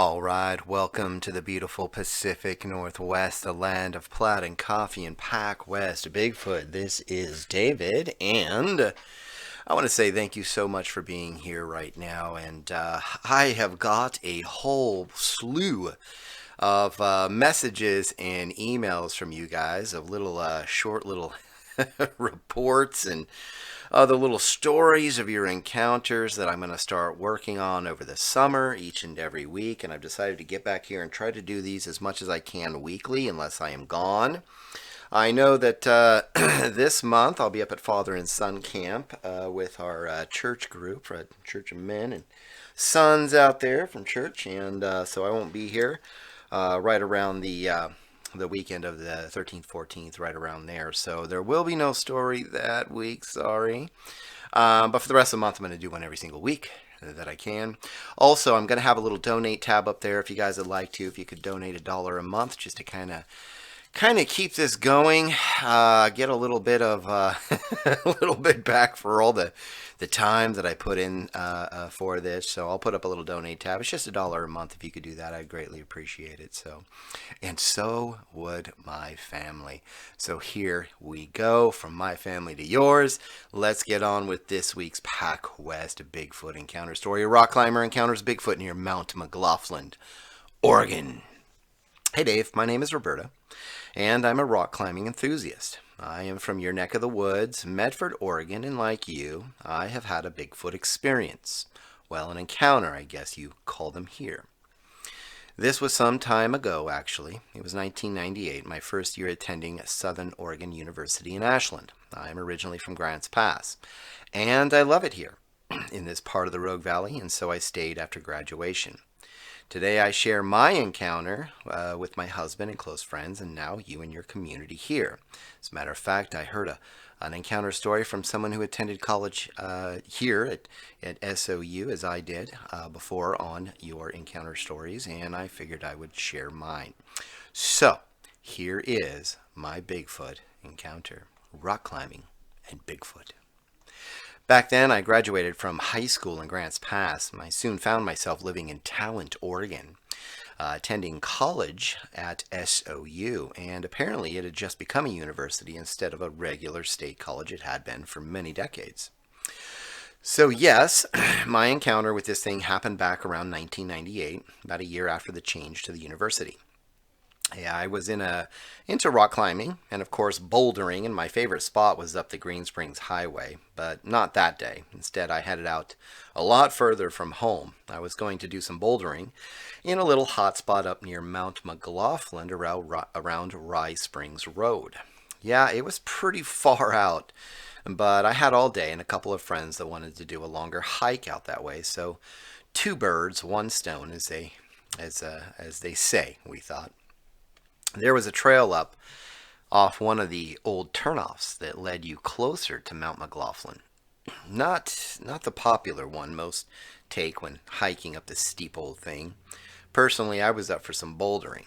All right, welcome to the beautiful Pacific Northwest, the land of plaid and coffee and PacWest Bigfoot. This is David, and I want to say thank you so much for being here right now. And I have got a whole slew of messages and emails from you guys of little short little reports and other little stories of your encounters that I'm going to start working on over the summer each and every week. And I've decided to get back here and try to do these as much as I can weekly unless I am gone. I know that this month I'll be up at Father and Son Camp with our church group, Church of Men and Sons out there from church, and so I won't be here right around the weekend of the 13th, 14th, right around there. So there will be no story that week, sorry. But for the rest of the month, I'm going to do one every single week that I can. Also, I'm going to have a little donate tab up there if you guys would like to. If you could donate $1 a month just to kind of keep this going, get a little bit of a little bit back for all the time that I put in for this. So I'll put up a little donate tab. It's just $1 a month. If you could do that, I'd greatly appreciate it. So, and so would my family. So here we go, from my family to yours. Let's get on with this week's PacWest Bigfoot encounter story. A rock climber encounters Bigfoot near Mount McLoughlin, Oregon. Hey Dave, my name is Roberta, and I'm a rock climbing enthusiast. I am from your neck of the woods, Medford, Oregon, and like you, I have had a Bigfoot experience. Well, an encounter, I guess you call them here. This was some time ago, actually. It was 1998, my first year attending Southern Oregon University in Ashland. I am originally from Grants Pass, and I love it here in this part of the Rogue Valley, and so I stayed after graduation. Today I share my encounter with my husband and close friends, and now you and your community here. As a matter of fact, I heard an encounter story from someone who attended college here at SOU, as I did before on your encounter stories, and I figured I would share mine. So, here is my Bigfoot encounter, rock climbing and Bigfoot. Back then, I graduated from high school in Grants Pass. I soon found myself living in Talent, Oregon, attending college at SOU, and apparently it had just become a university instead of a regular state college it had been for many decades. So yes, my encounter with this thing happened back around 1998, about a year after the change to the university. Yeah, I was into rock climbing and, of course, bouldering, and my favorite spot was up the Green Springs Highway, but not that day. Instead, I headed out a lot further from home. I was going to do some bouldering in a little hot spot up near Mount McLoughlin around Rye Springs Road. Yeah, it was pretty far out, but I had all day and a couple of friends that wanted to do a longer hike out that way, so two birds, one stone, as they say, we thought. There was a trail up off one of the old turnoffs that led you closer to Mount McLoughlin. Not the popular one most take when hiking up this steep old thing. Personally, I was up for some bouldering,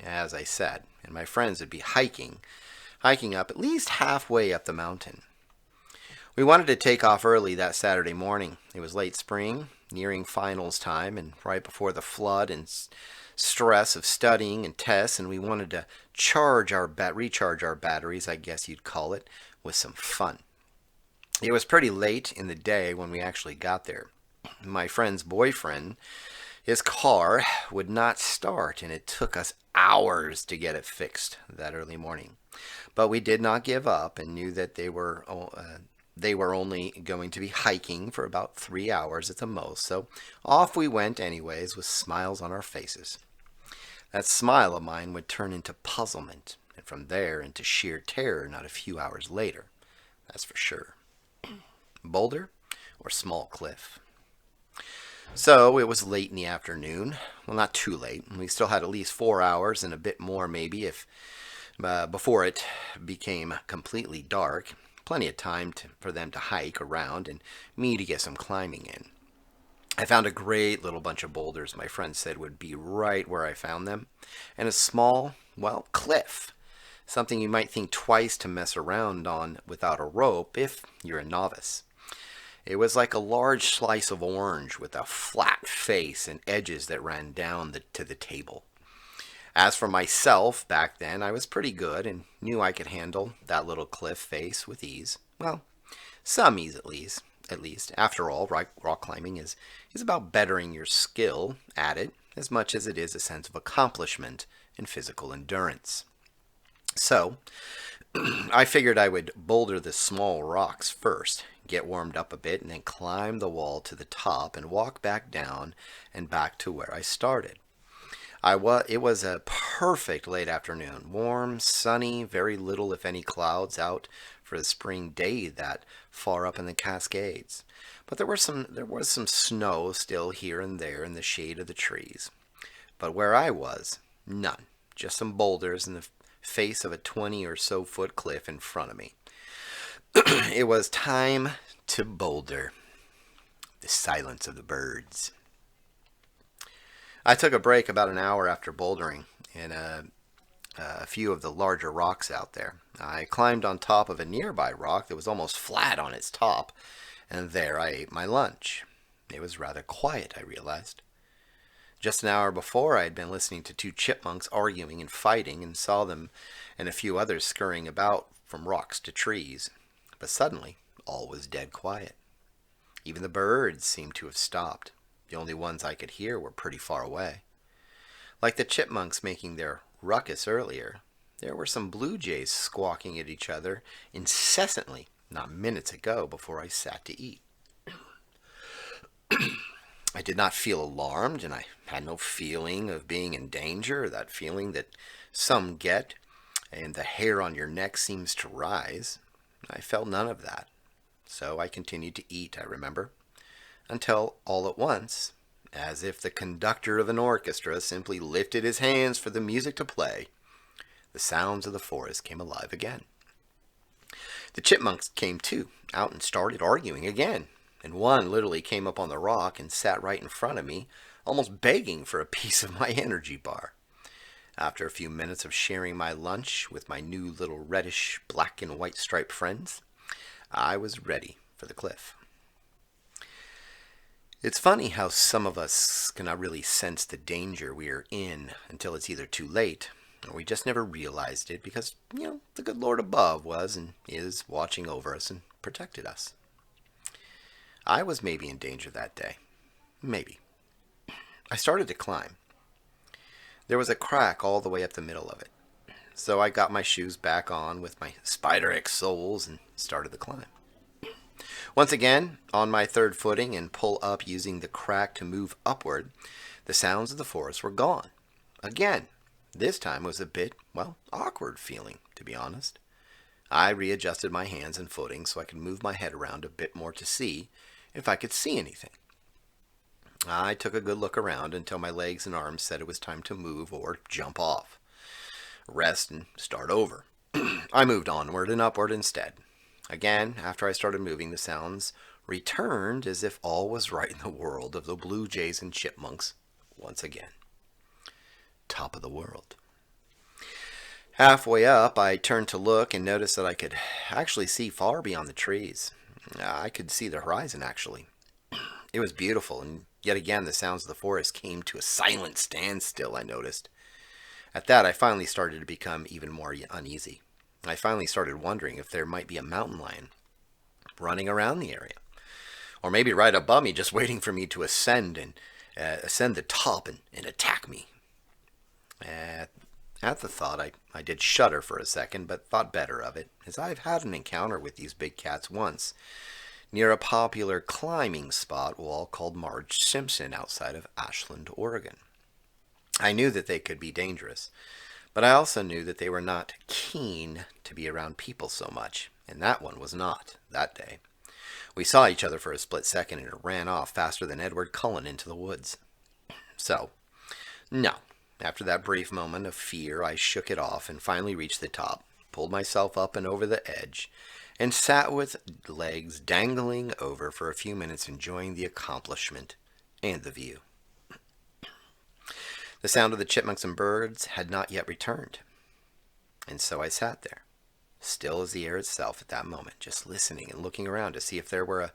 as I said, and my friends would be hiking up at least halfway up the mountain. We wanted to take off early that Saturday morning. It was late spring, nearing finals time, and right before the flood and stress of studying and tests, and we wanted to recharge our batteries, I guess you'd call it, with some fun. It was pretty late in the day when we actually got there. My friend's boyfriend, his car would not start, and it took us hours to get it fixed that early morning. But we did not give up and knew that they were only going to be hiking for about 3 hours at the most, so off we went anyways with smiles on our faces. That smile of mine would turn into puzzlement, and from there into sheer terror not a few hours later, that's for sure. Boulder or small cliff? So it was late in the afternoon. Well, not too late. We still had at least 4 hours and a bit more maybe before it became completely dark. Plenty of time for them to hike around and me to get some climbing in. I found a great little bunch of boulders my friend said would be right where I found them, and a small, cliff. Something you might think twice to mess around on without a rope if you're a novice. It was like a large slice of orange with a flat face and edges that ran down to the table. As for myself, back then, I was pretty good and knew I could handle that little cliff face with ease. Well, some ease at least. At least, after all, rock climbing is about bettering your skill at it as much as it is a sense of accomplishment and physical endurance. So, I figured I would boulder the small rocks first, get warmed up a bit, and then climb the wall to the top and walk back down and back to where I started. It was a perfect late afternoon, warm, sunny, very little if any clouds out for a spring day that far up in the Cascades. But there was some snow still here and there in the shade of the trees. But where I was, none. Just some boulders in the face of a 20 or so foot cliff in front of me. It was time to boulder. The silence of the birds. I took a break about an hour after bouldering in a few of the larger rocks out there. I climbed on top of a nearby rock that was almost flat on its top, and there I ate my lunch. It was rather quiet, I realized. Just an hour before, I had been listening to two chipmunks arguing and fighting and saw them and a few others scurrying about from rocks to trees. But suddenly, all was dead quiet. Even the birds seemed to have stopped. The only ones I could hear were pretty far away. Like the chipmunks making their ruckus earlier, there were some blue jays squawking at each other incessantly not minutes ago before I sat to eat. I did not feel alarmed, and I had no feeling of being in danger, that feeling that some get, and the hair on your neck seems to rise. I felt none of that. So I continued to eat, I remember, until all at once, as if the conductor of an orchestra simply lifted his hands for the music to play, the sounds of the forest came alive again. The chipmunks came too, out and started arguing again, and one literally came up on the rock and sat right in front of me, almost begging for a piece of my energy bar. After a few minutes of sharing my lunch with my new little reddish black and white striped friends, I was ready for the cliff. It's funny how some of us cannot really sense the danger we are in until it's either too late, or we just never realized it because, the good Lord above was and is watching over us and protected us. I was maybe in danger that day. Maybe. I started to climb. There was a crack all the way up the middle of it. So I got my shoes back on with my Spider X soles and started the climb. Once again, on my third footing and pull up using the crack to move upward, the sounds of the forest were gone. Again, this time was a bit, awkward feeling, to be honest. I readjusted my hands and footing so I could move my head around a bit more to see if I could see anything. I took a good look around until my legs and arms said it was time to move or jump off, rest and start over. I moved onward and upward instead. Again, after I started moving, the sounds returned as if all was right in the world of the blue jays and chipmunks once again. Top of the world. Halfway up, I turned to look and noticed that I could actually see far beyond the trees. I could see the horizon, actually. It was beautiful, and yet again the sounds of the forest came to a silent standstill, I noticed. At that, I finally started to become even more uneasy. I finally started wondering if there might be a mountain lion running around the area, or maybe right above me, just waiting for me to ascend the top and attack me. At the thought, I did shudder for a second, but thought better of it, as I've had an encounter with these big cats once, near a popular climbing spot wall called Marge Simpson outside of Ashland, Oregon. I knew that they could be dangerous, but I also knew that they were not keen to be around people so much, and that one was not, that day. We saw each other for a split second, and it ran off faster than Edward Cullen into the woods. So, no. After that brief moment of fear, I shook it off and finally reached the top, pulled myself up and over the edge, and sat with legs dangling over for a few minutes, enjoying the accomplishment and the view. The sound of the chipmunks and birds had not yet returned, and so I sat there, still as the air itself at that moment, just listening and looking around to see if there were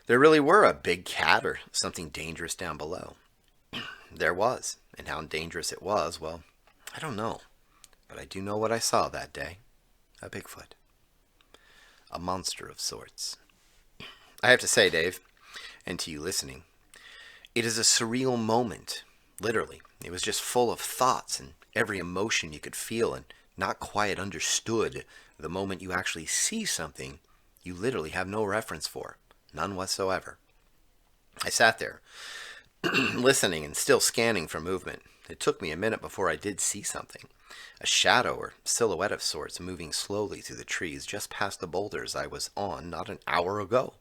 there really were a big cat or something dangerous down below. There was, and how dangerous it was, well, I don't know. But I do know what I saw that day. A Bigfoot. A monster of sorts. I have to say, Dave, and to you listening, it is a surreal moment. Literally. It was just full of thoughts and every emotion you could feel and not quite understood the moment you actually see something you literally have no reference for. None whatsoever. I sat there, listening and still scanning for movement. It took me a minute before I did see something. A shadow or silhouette of sorts moving slowly through the trees just past the boulders I was on not an hour ago.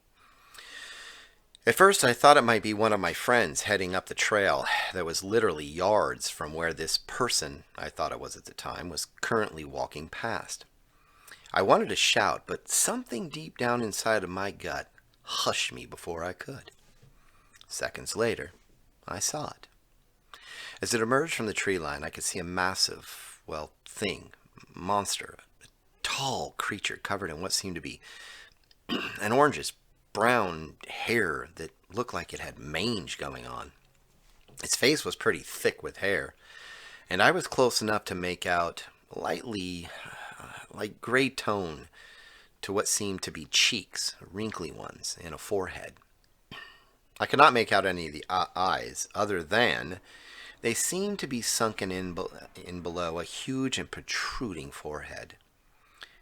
At first I thought it might be one of my friends heading up the trail that was literally yards from where this person, I thought it was at the time, was currently walking past. I wanted to shout, but something deep down inside of my gut hushed me before I could. Seconds later, I saw it. As it emerged from the tree line, I could see a massive, monster, a tall creature covered in what seemed to be an orangish brown hair that looked like it had mange going on. Its face was pretty thick with hair, and I was close enough to make out lightly, like gray tone to what seemed to be cheeks, wrinkly ones, and a forehead. I could not make out any of the eyes, other than they seemed to be sunken in below a huge and protruding forehead.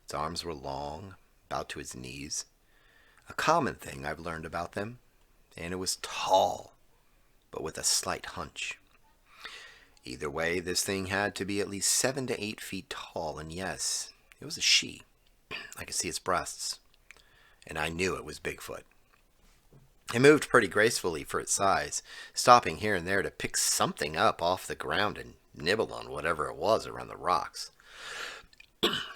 Its arms were long, about to its knees, a common thing I've learned about them, and it was tall, but with a slight hunch. Either way, this thing had to be at least 7 to 8 feet tall, and yes, it was a she. I could see its breasts, and I knew it was Bigfoot. It moved pretty gracefully for its size, stopping here and there to pick something up off the ground and nibble on whatever it was around the rocks.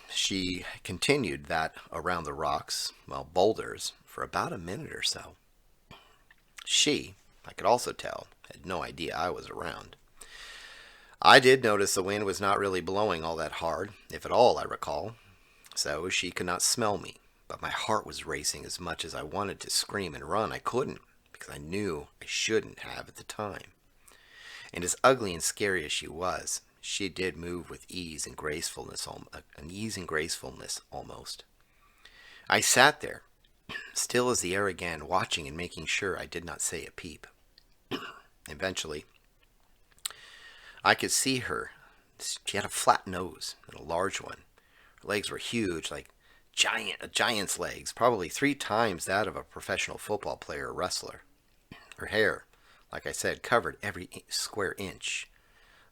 She continued that around the rocks, boulders, for about a minute or so. She, I could also tell, had no idea I was around. I did notice the wind was not really blowing all that hard, if at all I recall, so she could not smell me. But my heart was racing as much as I wanted to scream and run. I couldn't, because I knew I shouldn't have at the time. And as ugly and scary as she was, she did move with ease and gracefulness, almost. I sat there, still as the air again, watching and making sure I did not say a peep. Eventually, I could see her. She had a flat nose and a large one. Her legs were huge, like a giant's legs, probably 3 times that of a professional football player or wrestler. Her hair, like I said, covered every square inch,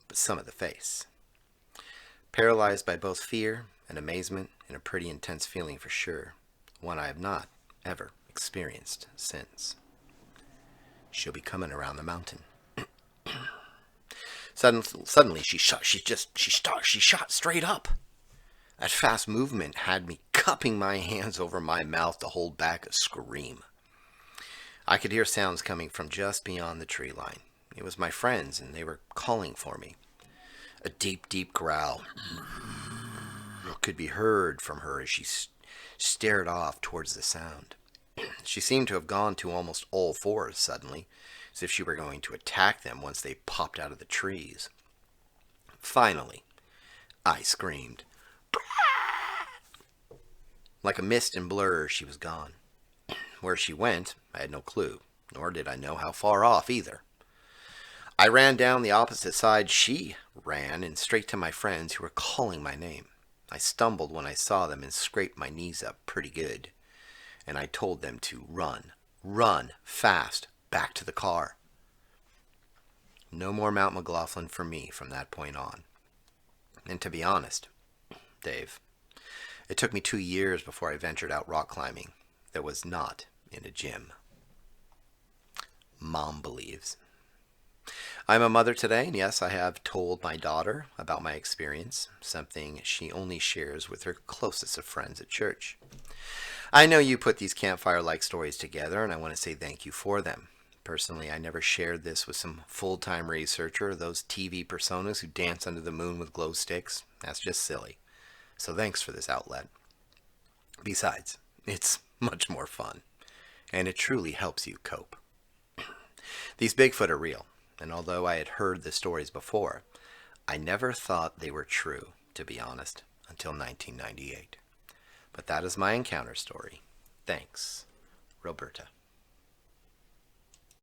but some of the face. Paralyzed by both fear and amazement, and a pretty intense feeling for sure, one I have not ever experienced since. She'll be coming around the mountain. Suddenly, she shot straight up. That fast movement had me cupping my hands over my mouth to hold back a scream. I could hear sounds coming from just beyond the tree line. It was my friends, and they were calling for me. A deep, deep growl could be heard from her as she stared off towards the sound. She seemed to have gone to almost all fours suddenly, as if she were going to attack them once they popped out of the trees. Finally, I screamed. Like a mist and blur, she was gone. Where she went, I had no clue, nor did I know how far off either. I ran down the opposite side she ran, and straight to my friends who were calling my name. I stumbled when I saw them and scraped my knees up pretty good, and I told them to run fast, back to the car. No more Mount McLoughlin for me from that point on. And to be honest, Dave, it took me 2 years before I ventured out rock climbing that was not in a gym. Mom believes. I'm a mother today, and yes, I have told my daughter about my experience, something she only shares with her closest of friends at church. I know you put these campfire-like stories together, and I want to say thank you for them. Personally, I never shared this with some full-time researcher or those TV personas who dance under the moon with glow sticks. That's just silly. So thanks for this outlet. Besides, it's much more fun. and it truly helps you cope. These Bigfoot are real, and although I had heard the stories before, I never thought they were true, to be honest, until 1998. But that is my encounter story. Thanks, Roberta.